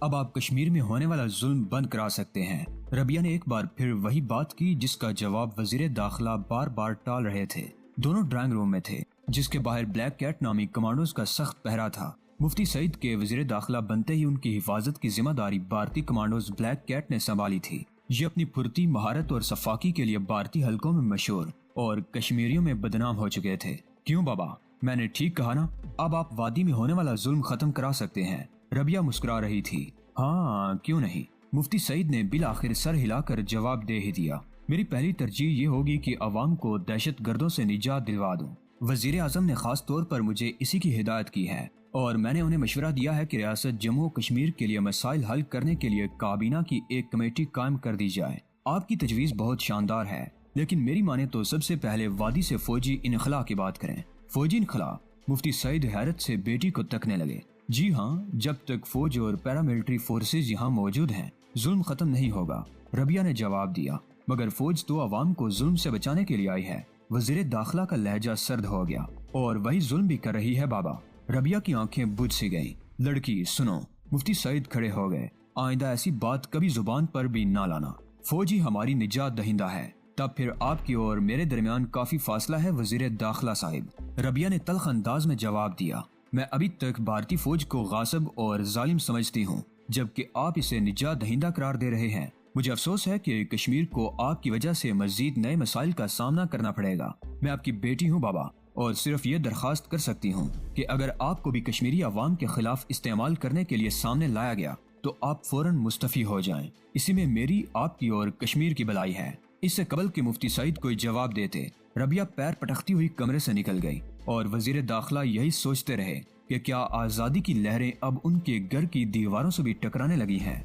اب آپ کشمیر میں ہونے والا ظلم بند کرا سکتے ہیں۔ ربیہ نے ایک بار پھر وہی بات کی جس کا جواب وزیر داخلہ بار بار ٹال رہے تھے۔ دونوں ڈرائنگ روم میں تھے جس کے باہر بلیک کیٹ نامی کمانڈوز کا سخت پہرا تھا۔ مفتی سعید کے وزیر داخلہ بنتے ہی ان کی حفاظت کی ذمہ داری بھارتی کمانڈوز بلیک کیٹ نے سنبھالی تھی۔ یہ اپنی پھرتی، مہارت اور صفاقی کے لیے بھارتی حلقوں میں مشہور اور کشمیریوں میں بدنام ہو چکے تھے۔ کیوں بابا، میں نے ٹھیک کہا نا؟ اب آپ وادی میں ہونے والا ظلم ختم کرا سکتے ہیں۔ ربیہ مسکرا رہی تھی۔ ہاں کیوں نہیں، مفتی سعید نے بالآخر سر ہلا کر جواب دے ہی دیا۔ میری پہلی ترجیح یہ ہوگی کہ عوام کو دہشت گردوں سے نجات دلوا دوں۔ وزیر اعظم نے خاص طور پر مجھے اسی کی ہدایت کی ہے اور میں نے انہیں مشورہ دیا ہے کہ ریاست جموں و کشمیر کے لیے مسائل حل کرنے کے لیے کابینہ کی ایک کمیٹی قائم کر دی جائے۔ آپ کی تجویز بہت شاندار ہے، لیکن میری مانے تو سب سے پہلے وادی سے فوجی انخلا کی بات کریں۔ فوجی انخلا؟ مفتی سعید حیرت سے بیٹی کو تکنے لگے۔ جی ہاں، جب تک فوج اور پیراملٹری فورسز یہاں موجود ہیں ظلم ختم نہیں ہوگا، ربیہ نے جواب دیا۔ مگر فوج تو عوام کو ظلم سے بچانے کے لیے آئی ہے۔ وزیر داخلہ کا لہجہ سرد ہو گیا۔ اور وہی ظلم بھی کر رہی ہے بابا۔ ربیہ کی آنکھیں بجھ سی گئیں۔ لڑکی سنو، مفتی سعید کھڑے ہو گئے، آئندہ ایسی بات کبھی زبان پر بھی نہ لانا۔ فوج ہی ہماری نجات دہندہ ہے، تب پھر آپ کی اور میرے درمیان کافی فاصلہ ہے وزیر داخلہ صاحب۔ ربیہ نے تلخ انداز میں جواب دیا۔ میں ابھی تک بھارتی فوج کو غاصب اور ظالم سمجھتی ہوں، جبکہ آپ اسے نجات دہندہ قرار دے رہے ہیں۔ مجھے افسوس ہے کہ کشمیر کو آپ کی وجہ سے مزید نئے مسائل کا سامنا کرنا پڑے گا۔ میں آپ کی بیٹی ہوں بابا، اور صرف یہ درخواست کر سکتی ہوں کہ اگر آپ کو بھی کشمیری عوام کے خلاف استعمال کرنے کے لیے سامنے لایا گیا تو آپ فوراً مستعفی ہو جائیں۔ اسی میں میری، آپ کی اور کشمیر کی بھلائی ہے۔ اس سے قبل کہ مفتی سعید کوئی جواب دیتے، ربیہ پیر پٹکتی ہوئی کمرے سے نکل گئی اور وزیر داخلہ یہی سوچتے رہے کہ کیا آزادی کی لہریں اب ان کے گھر کی دیواروں سے بھی ٹکرانے لگی ہیں۔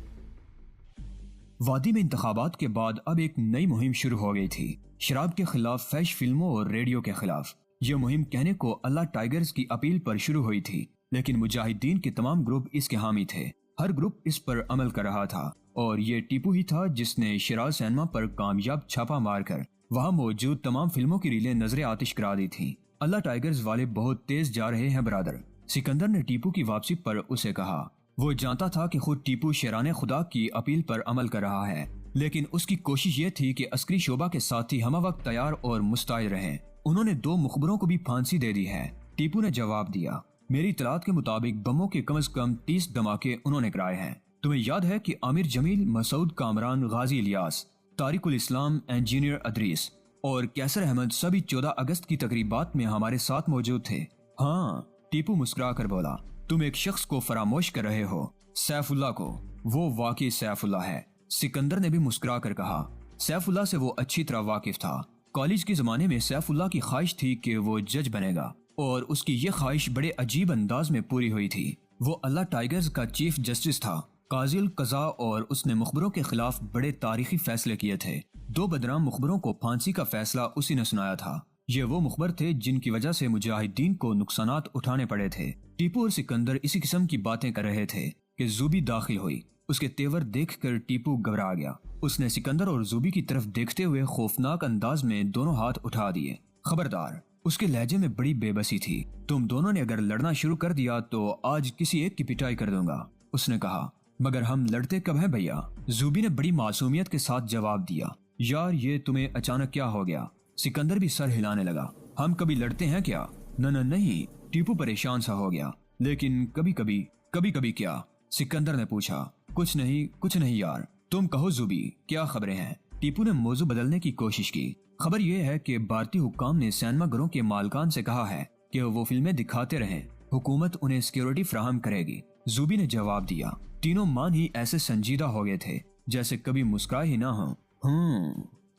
وادی میں انتخابات کے بعد اب ایک نئی مہم شروع ہو گئی تھی، شراب کے خلاف، فحش فلموں اور ریڈیو کے خلاف۔ یہ مہم کہنے کو اللہ ٹائیگرز کی اپیل پر شروع ہوئی تھی، لیکن مجاہدین کے تمام گروپ اس کے حامی تھے۔ ہر گروپ اس پر عمل کر رہا تھا اور یہ ٹیپو ہی تھا جس نے شیراز سینما پر کامیاب چھاپا مار کر وہاں موجود تمام فلموں کی ریلیں نظر آتش کرا دی تھیں۔ اللہ ٹائیگرز والے بہت تیز جا رہے ہیں برادر، سکندر نے ٹیپو کی واپسی پر اسے کہا۔ وہ جانتا تھا کہ خود ٹیپو شیران خدا کی اپیل پر عمل کر رہا ہے، لیکن اس کی کوشش یہ تھی کہ عسکری شعبہ کے ساتھی ہمہ وقت تیار اور مستعد رہیں۔ انہوں نے 2 مخبروں کو بھی پھانسی دے دی ہے، ٹیپو نے جواب دیا۔ میری اطلاعات کے مطابق بموں کے کم از کم 30 دھماکے انہوں نے کرائے ہیں۔ تمہیں یاد ہے کہ عامر جمیل، مسعود کامران، غازی الیاس، طارق الاسلام، انجینئر ادریس اور کیسر احمد سبھی 14 اگست کی تقریبات میں ہمارے ساتھ موجود تھے؟ ہاں، ٹیپو مسکرا کر بولا۔ تم ایک شخص کو فراموش کر رہے ہو، سیف اللہ کو۔ وہ واقعی سیف اللہ ہے، سکندر نے بھی مسکرا کر کہا۔ سیف اللہ سے وہ اچھی طرح واقف تھا۔ کالج کے زمانے میں سیف اللہ کی خواہش تھی کہ وہ جج بنے گا اور اس کی یہ خواہش بڑے عجیب انداز میں پوری ہوئی تھی۔ وہ اللہ ٹائیگرز کا چیف جسٹس تھا، قاضی القضاء، اور اس نے مخبروں کے خلاف بڑے تاریخی فیصلے کیے تھے۔ 2 بدنام مخبروں کو پھانسی کا فیصلہ اسی نے سنایا تھا۔ یہ وہ مخبر تھے جن کی وجہ سے مجاہدین کو نقصانات اٹھانے پڑے تھے۔ ٹیپو اور سکندر اسی قسم کی باتیں کر رہے تھے کہ زوبی داخل ہوئی۔ اس کے تیور دیکھ کر ٹیپو گھبرا گیا۔ اس نے سکندر اور زوبی کی طرف دیکھتے ہوئے خوفناک انداز میں دونوں ہاتھ اٹھا دیے۔ خبردار، اس کے لہجے میں بڑی بے بسی تھی، تم دونوں نے اگر لڑنا شروع کر دیا تو آج کسی ایک کی پٹائی کر دوں گا، اس نے کہا۔ مگر ہم لڑتے کب ہیں بھیا؟ زوبی نے بڑی معصومیت کے ساتھ جواب دیا۔ یار یہ تمہیں اچانک کیا ہو گیا؟ سکندر بھی سر ہلانے لگا۔ ہم کبھی لڑتے ہیں کیا؟ نہیں، ٹیپو پریشان سا ہو گیا۔ لیکن کبھی کبھی کیا؟ سکندر نے پوچھا۔ کچھ نہیں یار، تم کہو زوبی، کیا خبریں ہیں؟ ٹیپو نے موضوع بدلنے کی کوشش کی۔ خبر یہ ہے کہ بھارتی حکام نے سینما گھروں کے مالکان سے کہا ہے کہ وہ فلمیں دکھاتے رہیں، حکومت انہیں سیکیورٹی فراہم کرے گی، زوبی نے جواب دیا۔ تینوں مان ہی ایسے سنجیدہ ہو گئے تھے جیسے کبھی مسکرائے ہی نہ ہوں۔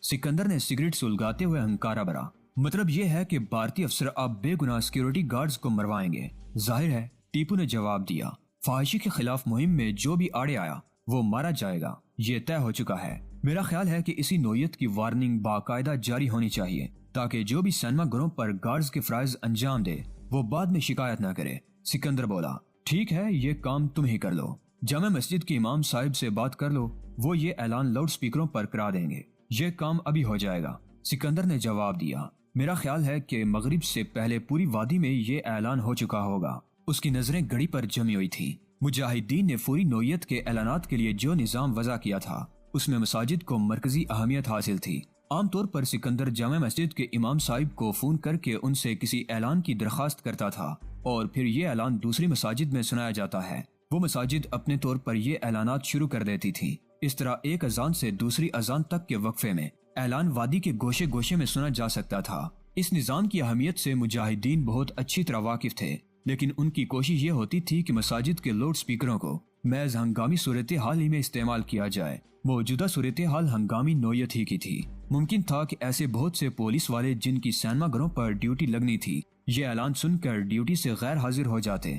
سکندر نے سگریٹ سلگاتے ہوئے ہنکارا بھرا۔ مطلب یہ ہے کہ بھارتی افسر اب بے گناہ سیکیورٹی گارڈز کو مروائیں گے؟ ظاہر ہے، ٹیپو نے جواب دیا۔ فحاشی کے خلاف مہم میں جو بھی آڑے آیا وہ مارا جائے گا، یہ طے ہو چکا ہے۔ میرا خیال ہے کہ اسی نوعیت کی وارننگ باقاعدہ جاری ہونی چاہیے تاکہ جو بھی سینما گھروں پر گارڈز کے فرائض انجام دے وہ بعد میں شکایت نہ کرے۔ سکندر بولا۔ ٹھیک ہے، یہ کام تم ہی کر لو، جامع مسجد کے امام صاحب سے بات کر لو، وہ یہ اعلان لاؤڈ سپیکروں پر کرا دیں گے۔ یہ کام ابھی ہو جائے گا، سکندر نے جواب دیا۔ میرا خیال ہے کہ مغرب سے پہلے پوری وادی میں یہ اعلان ہو چکا ہوگا۔ اس کی نظریں گھڑی پر جمی ہوئی تھی۔ مجاہدین نے فوری نوعیت کے اعلانات کے لیے جو نظام وضع کیا تھا اس میں مساجد کو مرکزی اہمیت حاصل تھی۔ عام طور پر سکندر جامع مسجد کے امام صاحب کو فون کر کے ان سے کسی اعلان کی درخواست کرتا تھا اور پھر یہ اعلان دوسری مساجد میں سنایا جاتا ہے۔ وہ مساجد اپنے طور پر یہ اعلانات شروع کر دیتی تھی۔ اس طرح ایک اذان سے دوسری اذان تک کے وقفے میں اعلان وادی کے گوشے گوشے میں سنا جا سکتا تھا۔ اس نظام کی اہمیت سے مجاہدین بہت اچھی طرح واقف تھے، لیکن ان کی کوشش یہ ہوتی تھی کہ مساجد کے لاؤڈ سپیکروں کو محض ہنگامی صورتحال ہی میں استعمال کیا جائے۔ موجودہ صورتحال ہنگامی نوعیت ہی کی تھی۔ ممکن تھا کہ ایسے بہت سے پولیس والے جن کی سینما گھروں پر ڈیوٹی لگنی تھی یہ اعلان سن کر ڈیوٹی سے غیر حاضر ہو جاتے۔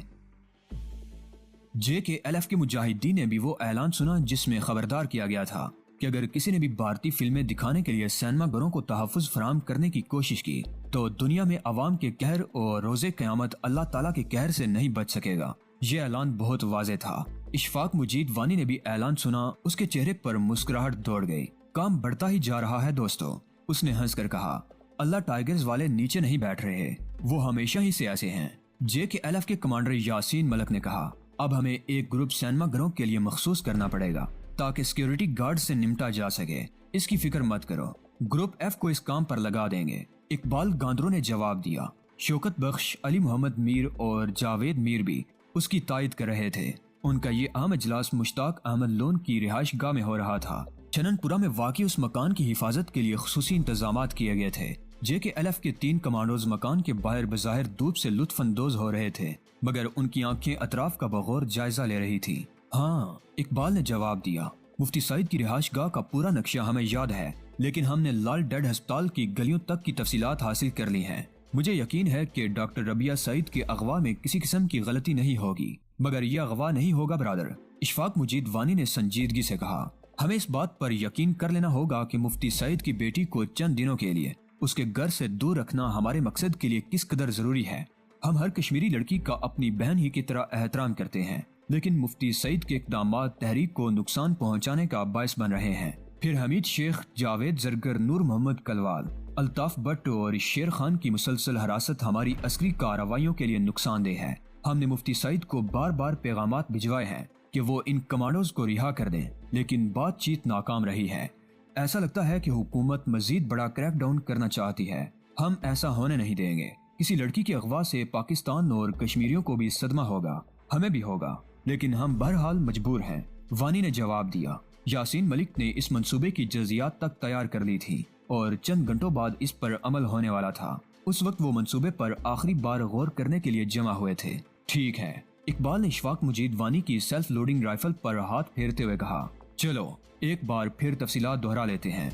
JKLF کے مجاہدین نے بھی وہ اعلان سنا جس میں خبردار کیا گیا تھا کہ اگر کسی نے بھی بھارتی فلمیں دکھانے کے لیے سینما گھروں کو تحفظ فراہم کرنے کی کوشش کی تو دنیا میں عوام کے قہر اور روز قیامت اللہ تعالیٰ کے قہر سے نہیں بچ سکے گا۔ یہ اعلان بہت واضح تھا۔ اشفاق مجید وانی نے بھی اعلان سنا، اس کے چہرے پر مسکراہٹ دوڑ گئی۔ کام بڑھتا ہی جا رہا ہے دوستو، اس نے ہنس کر کہا۔ اللہ ٹائیگرز والے نیچے نہیں بیٹھ رہے، وہ ہمیشہ ہی سے ایسے ہیں۔ JKLF کے کمانڈر یاسین ملک نے کہا، اب ہمیں ایک گروپ سینما گھروں کے لیے مخصوص کرنا پڑے گا تاکہ سیکیورٹی گارڈ سے نمٹا جا سکے۔ اس کی فکر مت کرو، گروپ F کو اس کام پر لگا دیں گے۔ اقبال گاندرو نے جواب دیا۔ شوکت بخش، علی محمد میر اور جاوید میر بھی اس کی تائید کر رہے تھے۔ ان کا یہ عام اجلاس مشتاق احمد لون کی رہائش گاہ میں ہو رہا تھا۔ چنن پورہ میں واقع اس مکان کی حفاظت کے لیے خصوصی انتظامات کیے گئے تھے۔ JKLF کے 3 کمانڈوز مکان کے باہر بظاہر دھوپ سے لطف اندوز ہو رہے تھے، مگر ان کی آنکھیں اطراف کا بغور جائزہ لے رہی تھی۔ ہاں، اقبال نے جواب دیا، مفتی سعید کی رہائش گاہ کا پورا نقشہ ہمیں یاد ہے، لیکن ہم نے لال ڈیڈ ہسپتال کی گلیوں تک کی تفصیلات حاصل کر لی ہیں۔ مجھے یقین ہے کہ ڈاکٹر ربیہ سعید کے اغوا میں کسی قسم کی غلطی نہیں ہوگی، مگر یہ اغوا نہیں ہوگا برادر، اشفاق مجید وانی نے سنجیدگی سے کہا۔ ہمیں اس بات پر یقین کر لینا ہوگا کہ مفتی سعید کی بیٹی کو چند دنوں کے لیے اس کے گھر سے دور رکھنا ہمارے مقصد کے لیے کس قدر ضروری ہے۔ ہم ہر کشمیری لڑکی کا اپنی بہن ہی کی طرح احترام کرتے ہیں، لیکن مفتی سعید کے اقدامات تحریک کو نقصان پہنچانے کا باعث بن رہے ہیں۔ پھر حمید شیخ، جاوید زرگر، نور محمد کلوال، الطاف بٹ اور شیر خان کی مسلسل حراست ہماری عسکری کارروائیوں کے لیے نقصان دہ ہے۔ ہم نے مفتی سعید کو بار بار پیغامات بھجوائے ہیں کہ وہ ان کمانڈوز کو رہا کر دیں، لیکن بات چیت ناکام رہی ہے۔ ایسا لگتا ہے کہ حکومت مزید بڑا کریک ڈاؤن کرنا چاہتی ہے۔ ہم ایسا ہونے نہیں دیں گے۔ کسی لڑکی کے اغوا سے پاکستان اور کشمیریوں کو بھی صدمہ ہوگا، ہمیں بھی ہوگا، لیکن ہم بہرحال مجبور ہیں، وانی نے جواب دیا۔ یاسین ملک نے اس منصوبے کی جزئیات تک تیار کر لی تھی اور چند گھنٹوں بعد اس پر عمل ہونے والا تھا۔ اس وقت وہ منصوبے پر آخری بار غور کرنے کے لیے جمع ہوئے تھے۔ ٹھیک ہے، اقبال نے اشفاق مجید وانی کی سیلف لوڈنگ رائفل پر ہاتھ پھیرتے ہوئے کہا، چلو ایک بار پھر تفصیلات دہرا لیتے ہیں۔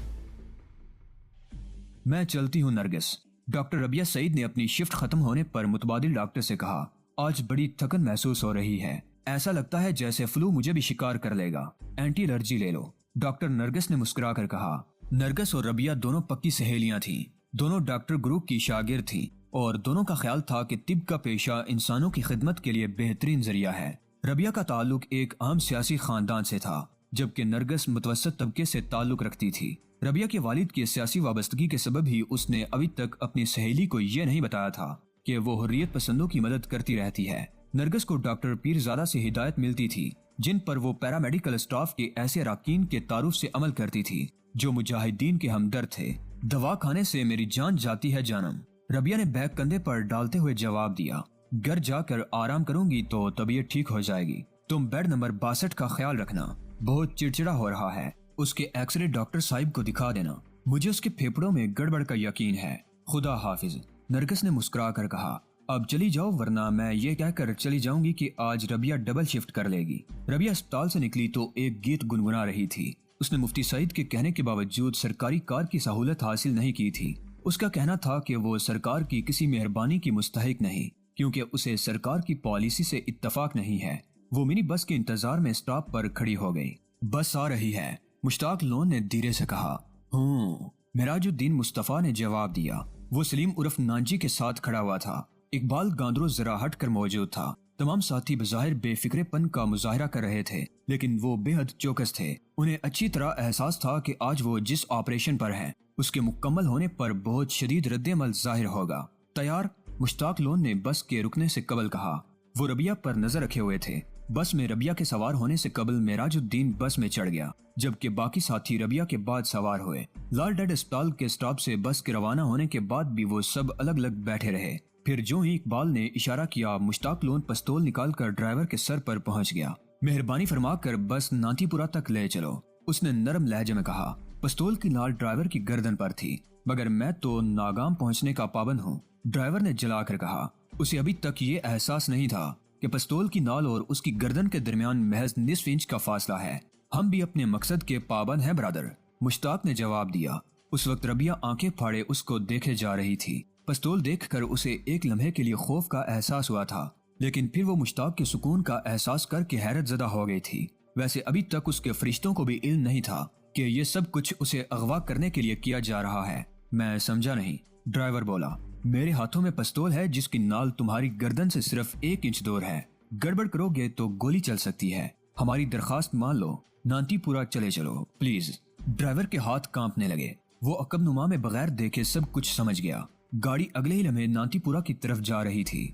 میں چلتی ہوں نرگس، ڈاکٹر ربیہ سعید نے اپنی شفٹ ختم ہونے پر متبادل ڈاکٹر سے کہا، آج بڑی تھکن محسوس ہو رہی ہے، ایسا لگتا ہے جیسے فلو مجھے بھی شکار کر لے گا، اینٹی الرجی لے لو۔ ڈاکٹر نرگس نے مسکرا کر کہا۔ نرگس اور ربیہ دونوں پکی سہیلیاں تھیں، دونوں ڈاکٹر گروپ کی شاگرد تھیں اور دونوں کا خیال تھا کہ طب کا پیشہ انسانوں کی خدمت کے لیے بہترین ذریعہ ہے۔ ربیہ کا تعلق ایک عام سیاسی خاندان سے تھا، جبکہ نرگس متوسط طبقے سے تعلق رکھتی تھی۔ ربیہ کے والد کی سیاسی وابستگی کے سبب ہی اس نے ابھی تک اپنی سہیلی کو یہ نہیں بتایا تھا کہ وہ حریت پسندوں کی مدد کرتی رہتی ہے۔ نرگس کو ڈاکٹر پیرزادہ سے ہدایت ملتی تھی جن پر وہ پیرامیڈیکل اسٹاف کے ایسے اراکین کے تعارف سے عمل کرتی تھی جو مجاہدین کے ہمدرد تھے۔ دوا کھانے سے میری جان جاتی ہے جانم، ربیہ نے بیگ کندھے پر ڈالتے ہوئے جواب دیا۔ گھر جا کر آرام کروں گی تو طبیعت ٹھیک ہو جائے گی۔ تم بیڈ نمبر 62 کا خیال رکھنا، بہت چڑچڑا ہو رہا ہے، اس کے ایکس رے ڈاکٹر صاحب کو دکھا دینا، مجھے اس کے پھیپڑوں میں گڑبڑ کا یقین ہے۔ خدا حافظ، نرگس نے مسکرا کر کہا۔ اب چلی جاؤ ورنہ میں یہ کہہ کر چلی جاؤں گی کہ آج ربیہ ڈبل شفٹ کر لے گی۔ ربیہ اسپتال سے نکلی تو ایک گیت گنگنا رہی تھی۔ اس نے مفتی سعید کے کہنے کے باوجود سرکاری کار کی سہولت حاصل نہیں کی تھی۔ اس کا کہنا تھا کہ وہ سرکار کی کسی مہربانی کی مستحق نہیں، کیونکہ اسے سرکار کی پالیسی سے اتفاق نہیں ہے۔ وہ منی بس کے انتظار میں اسٹاپ پر کھڑی ہو گئی۔ بس آ رہی ہے، مشتاق لون نے دھیرے سے کہا۔ معراج الدین مصطفیٰ نے جواب دیا۔ وہ سلیم عرف نانجی کے ساتھ کھڑا ہوا تھا۔ اقبال گاندرو ذرا ہٹ کر موجود تھا۔ تمام ساتھی بظاہر بے فکرے پن کا مظاہرہ کر رہے تھے، لیکن وہ بے حد چوکس تھے۔ انہیں اچھی طرح احساس تھا کہ آج وہ جس آپریشن پر ہیں اس کے مکمل ہونے پر بہت شدید رد عمل ظاہر ہوگا۔ تیار؟ مشتاق لون نے بس کے رکنے سے قبل کہا۔ وہ ربیہ پر نظر رکھے ہوئے تھے۔ بس میں ربیہ کے سوار ہونے سے قبل معراج الدین بس میں چڑھ گیا، جبکہ باقی ساتھی ربیہ کے بعد سوار ہوئے۔ لال ڈیڈ اسپتال کے سٹاپ سے بس کے روانہ ہونے کے بعد بھی وہ سب الگ الگ بیٹھے رہے۔ پھر جو ہی اقبال نے اشارہ کیا، مشتاق لون پستول نکال کر ڈرائیور کے سر پر پہنچ گیا۔ مہربانی فرما کر بس نانتی پورہ تک لے چلو، اس نے نرم لہجے میں کہا۔ پستول کی نال ڈرائیور کی گردن پر تھی، مگر میں تو ناگام پہنچنے کا پابند ہوں، ڈرائیور نے جلا کر کہا۔ اسے ابھی تک یہ احساس نہیں تھا کہ پستول کی نال اور اس کی گردن کے درمیان محض نصف انچ کا فاصلہ ہے۔ ہم بھی اپنے مقصد کے پابند ہیں برادر، مشتاق نے جواب دیا۔ اس وقت ربیہ آنکھیں پھاڑے اس کو دیکھے جا رہی تھی۔ پستول دیکھ کر اسے ایک لمحے کے لیے خوف کا احساس ہوا تھا، لیکن پھر وہ مشتاق کے سکون کا احساس کر کے حیرت زدہ ہو گئی تھی۔ ویسے ابھی تک اس کے فرشتوں کو بھی علم نہیں تھا کہ یہ سب کچھ اسے اغوا کرنے کے لیے کیا جا رہا ہے۔ میں سمجھا نہیں، ڈرائیور بولا۔ میرے ہاتھوں میں پستول ہے جس کی نال تمہاری گردن سے صرف 1 انچ دور ہے، گڑبڑ کرو گے تو گولی چل سکتی ہے۔ ہماری درخواست مان لو، نانتی پورہ چلے چلو پلیز۔ ڈرائیور کے ہاتھ کانپنے لگے، وہ عقب نما میں بغیر دیکھے سب کچھ سمجھ گیا۔ گاڑی اگلے ہی لمحے نانتی پورہ کی طرف جا رہی تھی۔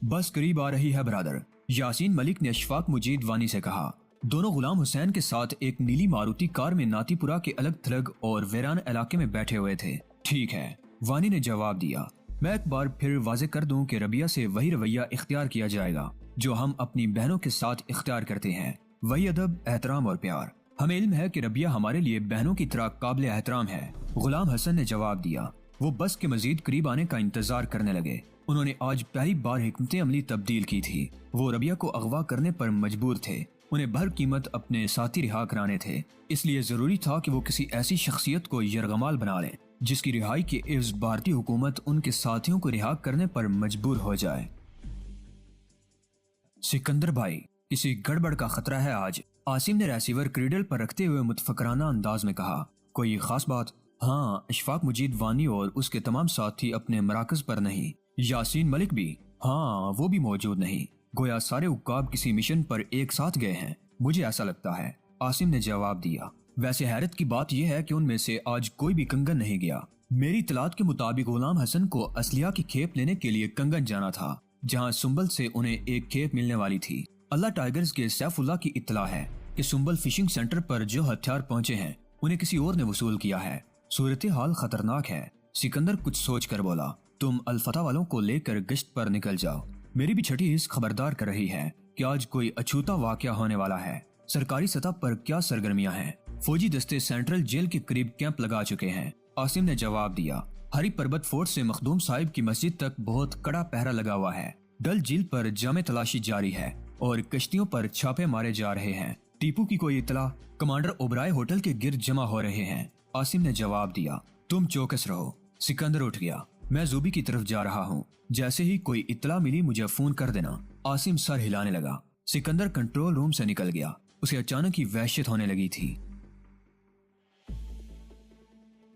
بس قریب آ رہی ہے برادر، یاسین ملک نے اشفاق مجید وانی سے کہا۔ دونوں غلام حسین کے ساتھ ایک نیلی ماروتی کار میں نانتی پورہ کے الگ تھلگ اور ویران علاقے میں بیٹھے ہوئے تھے۔ ٹھیک ہے، وانی نے جواب دیا۔ میں ایک بار پھر واضح کر دوں کہ ربیہ سے وہی رویہ اختیار کیا جائے گا جو ہم اپنی بہنوں کے ساتھ اختیار کرتے ہیں، وہی ادب، احترام اور پیار۔ ہمیں علم ہے کہ ربیہ ہمارے لیے بہنوں کی طرح قابل احترام ہے، غلام حسن نے جواب دیا۔ وہ بس کے مزید قریب آنے کا انتظار کرنے لگے۔ انہوں نے آج پہلی بار حکمت عملی تبدیل کی تھی۔ وہ ربیہ کو اغوا کرنے پر مجبور تھے، انہیں بھر قیمت اپنے ساتھی رہا کرانے تھے، اس لیے ضروری تھا کہ وہ کسی ایسی شخصیت کو یرغمال بنا لیں جس کی رہائی کے عوض بھارتی حکومت ان کے ساتھیوں کو رہا کرنے پر مجبور ہو جائے۔ سکندر بھائی، کسی گڑبڑ کا خطرہ ہے آج، عاصم نے ریسیور کریڈل پر رکھتے ہوئے متفکرانہ انداز میں کہا۔ کوئی خاص بات؟ ہاں، اشفاق مجید وانی اور اس کے تمام ساتھی اپنے مراکز پر نہیں، یاسین ملک بھی، ہاں وہ بھی موجود نہیں، گویا سارے عقاب کسی مشن پر ایک ساتھ گئے ہیں، مجھے ایسا لگتا ہے، عاصم نے جواب دیا۔ ویسے حیرت کی بات یہ ہے کہ ان میں سے آج کوئی بھی کنگن نہیں گیا۔ میری اطلاعات کے مطابق غلام حسن کو اسلحہ کی کھیپ لینے کے لیے کنگن جانا تھا، جہاں سنبل سے انہیں ایک کھیپ ملنے والی تھی۔ اللہ ٹائیگرز کے سیف اللہ کی اطلاع ہے کہ سنبل فشنگ سینٹر پر جو ہتھیار پہنچے ہیں انہیں کسی اور نے وصول کیا ہے۔ صورتحال خطرناک ہے، سکندر کچھ سوچ کر بولا۔ تم الفتح والوں کو لے کر گشت پر نکل جاؤ، میری بھی چھٹی حص خبردار کر رہی ہے کہ آج کوئی اچھوتا واقعہ ہونے والا ہے۔ سرکاری سطح پر کیا سرگرمیاں ہیں؟ فوجی دستے سینٹرل جیل کے قریب کیمپ لگا چکے ہیں، عاصم نے جواب دیا۔ ہری پربت فورٹ سے مخدوم صاحب کی مسجد تک بہت کڑا پہرا لگا ہوا ہے۔ ڈل جھیل پر جامع تلاشی جاری ہے اور کشتیوں پر چھاپے مارے جا رہے ہیں۔ ٹیپو کی کوئی اطلاع؟ کمانڈر اوبرائے ہوٹل کے گرد جمع ہو رہے ہیں، عاصم نے جواب دیا۔ تم چوکس رہو، سکندر اٹھ گیا۔ میں زوبی کی طرف جا رہا ہوں، جیسے ہی کوئی اطلاع ملی مجھے فون کر دینا۔ عاصم سر ہلانے لگا۔ سکندر کنٹرول روم سے نکل گیا، اسے اچانک ہی وحشت ہونے لگی تھی۔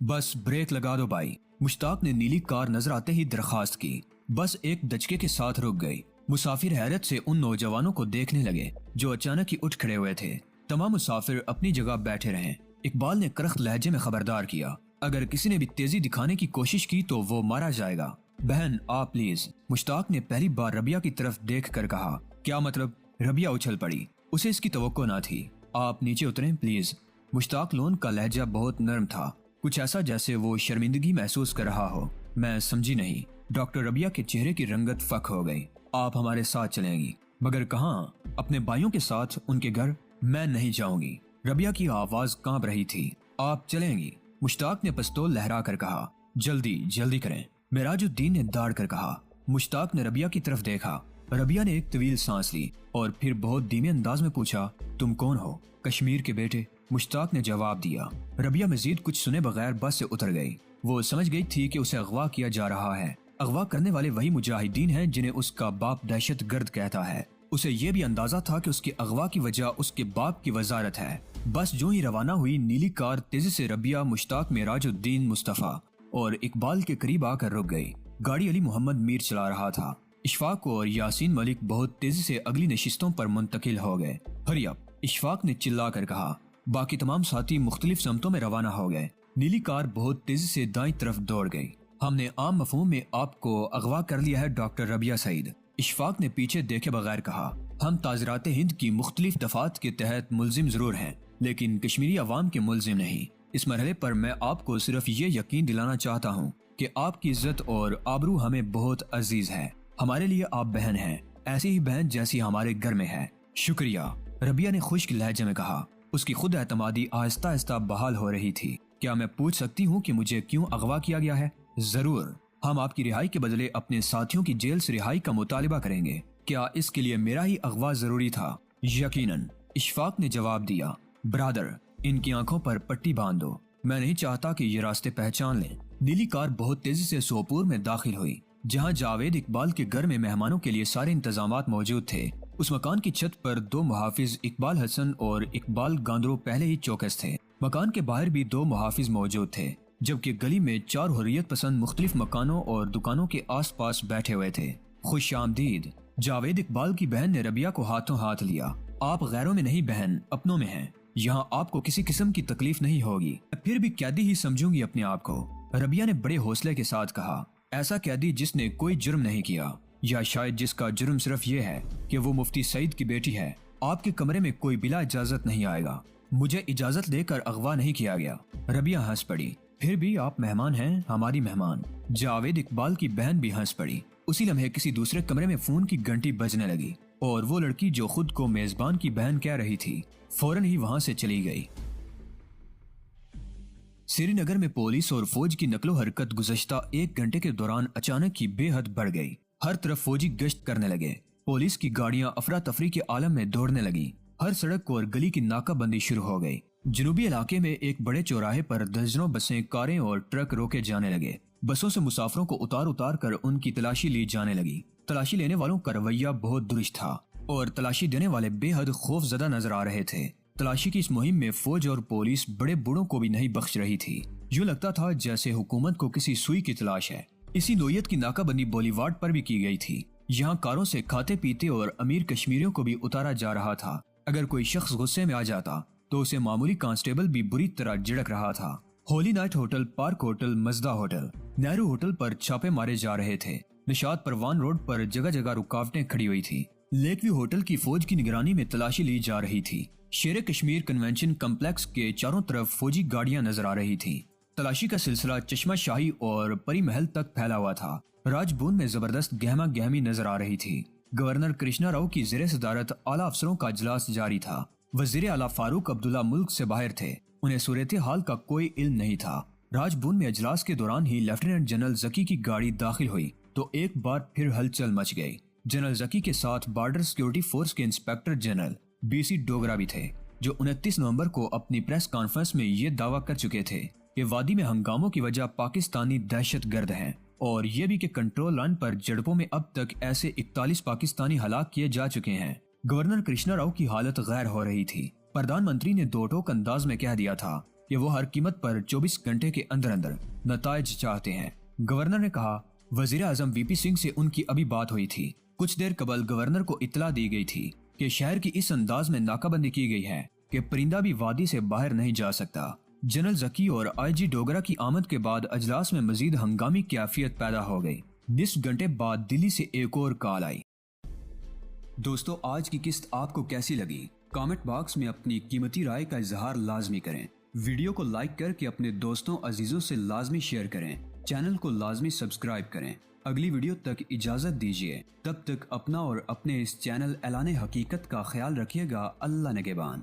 بس بریک لگا دو بھائی، مشتاق نے نیلی کار نظر آتے ہی درخواست کی۔ بس ایک دھچکے کے ساتھ رک گئی۔ مسافر حیرت سے ان نوجوانوں کو دیکھنے لگے جو اچانک ہی اٹھ کھڑے ہوئے تھے۔ تمام مسافر اپنی جگہ بیٹھے رہے۔ اقبال نے کرخت لہجے میں خبردار کیا، اگر کسی نے بھی تیزی دکھانے کی کوشش کی تو وہ مارا جائے گا۔ بہن آپ پلیز، مشتاق نے پہلی بار ربیہ کی طرف دیکھ کر کہا۔ کیا مطلب؟ ربیہ اچھل پڑی، اسے اس کی توقع نہ تھی۔ آپ نیچے اتریں پلیز۔ مشتاق لون کا لہجہ بہت نرم تھا، کچھ ایسا جیسے وہ شرمندگی محسوس کر رہا ہو۔ میں سمجھی نہیں۔ ڈاکٹر ربیہ کے چہرے کی رنگت فک ہو گئی۔ آپ ہمارے ساتھ چلیں گی؟ مگر کہاں؟ اپنے بھائیوں کے ساتھ ان کے گھر؟ میں نہیں جاؤں گی، ربیہ کی آواز کانپ رہی تھی۔ آپ چلیں گی؟ مشتاق نے پستول لہرا کر کہا۔ جلدی جلدی کریں، معراج الدین نے داڑ کر کہا۔ مشتاق نے ربیہ کی طرف دیکھا۔ ربیہ نے ایک طویل سانس لی اور پھر بہت دھیمے انداز میں پوچھا، تم کون ہو؟ کشمیر کے بیٹے، مشتاق نے جواب دیا۔ ربیہ مزید کچھ سنے بغیر بس سے اتر گئی۔ وہ سمجھ گئی تھی کہ اسے اغوا کیا جا رہا ہے۔ اغوا کرنے والے وہی مجاہدین ہیں جنہیں اس کا باپ دہشت گرد کہتا ہے۔ اسے یہ بھی اندازہ تھا کہ اس کے اغوا کی وجہ اس کے باپ کی وزارت ہے۔ بس جو ہی روانہ ہوئی، نیلی کار تیزی سے ربیہ، مشتاق، معراج الدین، مصطفیٰ اور اقبال کے قریب آ کر رک گئی۔ گاڑی علی محمد میر چلا رہا تھا۔ اشفاق اور یاسین ملک بہت تیزی سے اگلی نشستوں پر منتقل ہو گئے۔ ہری اپ، اشفاق نے چلا کر کہا۔ باقی تمام ساتھی مختلف سمتوں میں روانہ ہو گئے۔ نیلی کار بہت تیزی سے دائیں طرف دوڑ گئی۔ ہم نے عام مفہوم میں آپ کو اغوا کر لیا ہے ڈاکٹر ربیہ سعید، اشفاق نے پیچھے دیکھے بغیر کہا، ہم تعزیرات ہند کی مختلف دفعات کے تحت ملزم ضرور ہیں لیکن کشمیری عوام کے ملزم نہیں۔ اس مرحلے پر میں آپ کو صرف یہ یقین دلانا چاہتا ہوں کہ آپ کی عزت اور آبرو ہمیں بہت عزیز ہے۔ ہمارے لیے آپ بہن ہیں، ایسی ہی بہن جیسی ہمارے گھر میں ہے۔ شکریہ، ربیہ نے خشک لہجے میں کہا۔ اس کی خود اعتمادی آہستہ آہستہ بحال ہو رہی تھی۔ کیا میں پوچھ سکتی ہوں کہ مجھے کیوں اغوا کیا گیا ہے؟ ضرور، ہم آپ کی رہائی کے بدلے اپنے ساتھیوں کی جیل سے رہائی کا مطالبہ کریں گے۔ کیا اس کے لیے میرا ہی اغوا ضروری تھا؟ یقیناً، اشفاق نے جواب دیا۔ برادر، ان کی آنکھوں پر پٹی باندھ دو، میں نہیں چاہتا کہ یہ راستے پہچان لیں۔ نیلی کار بہت تیزی سے سوپور میں داخل ہوئی، جہاں جاوید اقبال کے گھر میں مہمانوں کے لیے سارے انتظامات موجود تھے۔ اس مکان کی چھت پر 2 محافظ اقبال حسن اور اقبال گاندرو پہلے ہی چوکس تھے۔ مکان کے باہر بھی 2 محافظ موجود تھے، جبکہ گلی میں 4 حریت پسند مختلف مکانوں اور دکانوں کے آس پاس بیٹھے ہوئے تھے۔ خوش آمدید، جاوید اقبال کی بہن نے ربیہ کو ہاتھوں ہاتھ لیا۔ آپ غیروں میں نہیں بہن، اپنوں میں ہیں۔ یہاں آپ کو کسی قسم کی تکلیف نہیں ہوگی، پھر بھی قیدی ہی سمجھوں گی اپنے آپ کو، ربیہ نے بڑے حوصلے کے ساتھ کہا۔ ایسا قیدی جس نے کوئی جرم نہیں کیا، یا شاید جس کا جرم صرف یہ ہے کہ وہ مفتی سعید کی بیٹی ہے۔ آپ کے کمرے میں کوئی بلا اجازت نہیں آئے گا، مجھے اجازت لے کر اغوا نہیں کیا گیا۔ ربیہ ہنس پڑی۔ پھر بھی آپ مہمان ہیں، ہماری مہمان۔ جاوید اقبال کی بہن بھی ہنس پڑی۔ اسی لمحے کسی دوسرے کمرے میں فون کی گھنٹی بجنے لگی اور وہ لڑکی جو خود کو میزبان کی بہن کہہ رہی تھی فوراً ہی وہاں سے چلی گئی۔ سری نگر میں پولیس اور فوج کی نقل و حرکت گزشتہ 1 گھنٹے کے دوران اچانک ہی بے حد بڑھ گئی۔ ہر طرف فوجی گشت کرنے لگے، پولیس کی گاڑیاں افراتفری کے عالم میں دوڑنے لگیں، ہر سڑک اور گلی کی ناکہ بندی شروع ہو گئی۔ جنوبی علاقے میں ایک بڑے چوراہے پر درجنوں بسیں، کاریں اور ٹرک روکے جانے لگے۔ بسوں سے مسافروں کو اتار اتار کر ان کی تلاشی لی جانے لگی۔ تلاشی لینے والوں کا رویہ بہت درست تھا اور تلاشی دینے والے بے حد خوف زدہ نظر آ رہے تھے۔ تلاشی کی اس مہم میں فوج اور پولیس بڑے بوڑھوں کو بھی نہیں بخش رہی تھی۔ یوں لگتا تھا جیسے حکومت کو کسی سوئی کی تلاش ہے۔ اسی نوعیت کی ناکہ بندی بولی وارڈ پر بھی کی گئی تھی۔ یہاں کاروں سے کھاتے پیتے اور امیر کشمیریوں کو بھی اتارا جا رہا تھا۔ اگر کوئی شخص غصے میں آ جاتا تو اسے معمولی کانسٹیبل بھی بری طرح جھڑک رہا تھا۔ Holy night hotel, park hotel, Mazda hotel, Nehru hotel پر چھاپے مارے جا رہے تھے۔ نشاط پروان روڈ پر جگہ جگہ رکاوٹیں کھڑی ہوئی تھی۔ لیک ویو ہوٹل کی فوج کی نگرانی میں تلاشی لی جا رہی تھی۔ شیر کشمیر کنونشن کمپلیکس کے چاروں طرف فوجی گاڑیاں نظر آ رہی تھیں۔ تلاشی کا سلسلہ چشمہ شاہی اور پری محل تک پھیلا ہوا تھا۔ راج بھون میں زبردست گہما گہمی نظر آ رہی تھی۔ گورنر کرشنا راؤ کی زیر صدارت اعلیٰ افسروں کا اجلاس جاری تھا۔ وزیر اعلیٰ فاروق عبداللہ ملک سے باہر تھے، انہیں صورتحال کا کوئی علم نہیں تھا۔ راج بھون میں اجلاس کے دوران ہی لیفٹیننٹ جنرل زکی کی گاڑی داخل ہوئی تو ایک بار پھر ہلچل مچ گئی۔ جنرل زکی کے ساتھ بارڈر سیکیورٹی فورس کے انسپیکٹر جنرل BC ڈوگرا بھی تھے، جو 29 نومبر کو اپنی پریس کانفرنس میں یہ دعویٰ کر چکے تھے کہ وادی میں ہنگاموں کی وجہ پاکستانی دہشت گرد ہیں، اور یہ بھی کہ کنٹرول لائن پر جھڑپوں میں اب تک ایسے 41 پاکستانی ہلاک کیے جا چکے ہیں۔ گورنر کرشنا راؤ کی حالت غیر ہو رہی تھی۔ پردھان منتری نے دو ٹوک انداز میں کہہ دیا تھا کہ وہ ہر قیمت پر 24 گھنٹے کے اندر اندر نتائج چاہتے ہیں۔ گورنر نے کہا وزیر اعظم VP سنگھ سے ان کی ابھی بات ہوئی تھی۔ کچھ دیر قبل گورنر کو اطلاع دی گئی تھی کہ شہر کی اس انداز میں ناکہ بندی کی گئی ہے کہ پرندہ بھی وادی سے باہر نہیں جا سکتا۔ جنرل زکی اور IG ڈوگرا کی آمد کے بعد اجلاس میں مزید ہنگامی کیفیت پیدا ہو گئی۔ 20 گھنٹے بعد دلی سے ایک اور کال آئی۔ دوستو، آج کی قسط آپ کو کیسی لگی؟ کامنٹ باکس میں اپنی قیمتی رائے کا اظہار لازمی کریں۔ ویڈیو کو لائک کر کے اپنے دوستوں عزیزوں سے لازمی شیئر کریں۔ چینل کو لازمی سبسکرائب کریں۔ اگلی ویڈیو تک اجازت دیجیے، تب تک اپنا اور اپنے اس چینل اعلان حقیقت کا خیال رکھیے گا۔ اللہ نگہبان۔